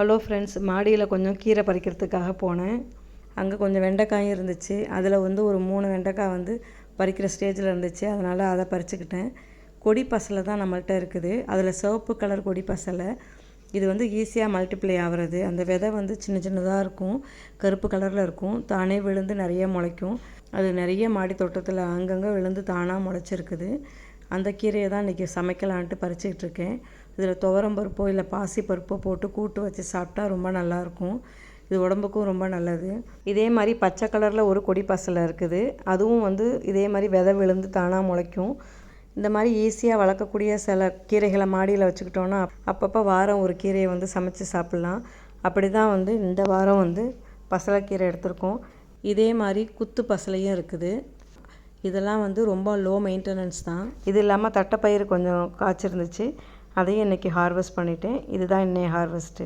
Hello friends, மாடியில் கொஞ்சம் கீரை பறிக்கிறதுக்காக போனேன். அங்கே கொஞ்சம் வெண்டைக்காயும் இருந்துச்சு. அதில் வந்து ஒரு 3 வெண்டைக்காய் வந்து பறிக்கிற ஸ்டேஜில் இருந்துச்சு. அதனால் அதை பறிச்சுக்கிட்டேன். கொடி பசலை தான் நம்மள்கிட்ட இருக்குது. அதில் சிவப்பு கலர் கொடி பசலை. இது வந்து ஈஸியாக மல்டிப்ளை ஆகிறது. அந்த விதை வந்து சின்ன சின்னதாக இருக்கும், கருப்பு கலரில் இருக்கும். தானே விழுந்து நிறைய முளைக்கும். அது நிறைய மாடி தோட்டத்தில் அங்கங்கே விழுந்து தானாக முளைச்சிருக்குது. அந்த கீரையை தான் இன்றைக்கி சமைக்கலான்ட்டு பறிச்சுக்கிட்டு இருக்கேன். இதில் துவரம்பருப்போ இல்லை பாசி பருப்போ போட்டு கூட்டு வச்சு சாப்பிட்டா ரொம்ப நல்லாயிருக்கும். இது உடம்புக்கும் ரொம்ப நல்லது. இதே மாதிரி பச்சை கலரில் ஒரு கொடி பசலை இருக்குது. அதுவும் வந்து இதே மாதிரி விதை விழுந்து தானாக முளைக்கும். இந்த மாதிரி ஈஸியாக வளர்க்கக்கூடிய சில கீரைகளை மாடியில் வச்சுக்கிட்டோன்னா அப்பப்போ வாரம் ஒரு கீரையை வந்து சமைச்சு சாப்பிட்லாம். அப்படி தான் வந்து இந்த வாரம் வந்து பசலைக்கீரை எடுத்திருக்கோம். இதே மாதிரி குத்து பசலையும் இருக்குது. இதெல்லாம் வந்து ரொம்ப லோ மெயின்டெனன்ஸ் தான். இது இல்லாமல் தட்டைப்பயிறு கொஞ்சம் காய்ச்சிருந்துச்சு. அதையும் இன்றைக்கி ஹார்வெஸ்ட் பண்ணிட்டேன். இதுதான் இன்னைய ஹார்வெஸ்ட்டு.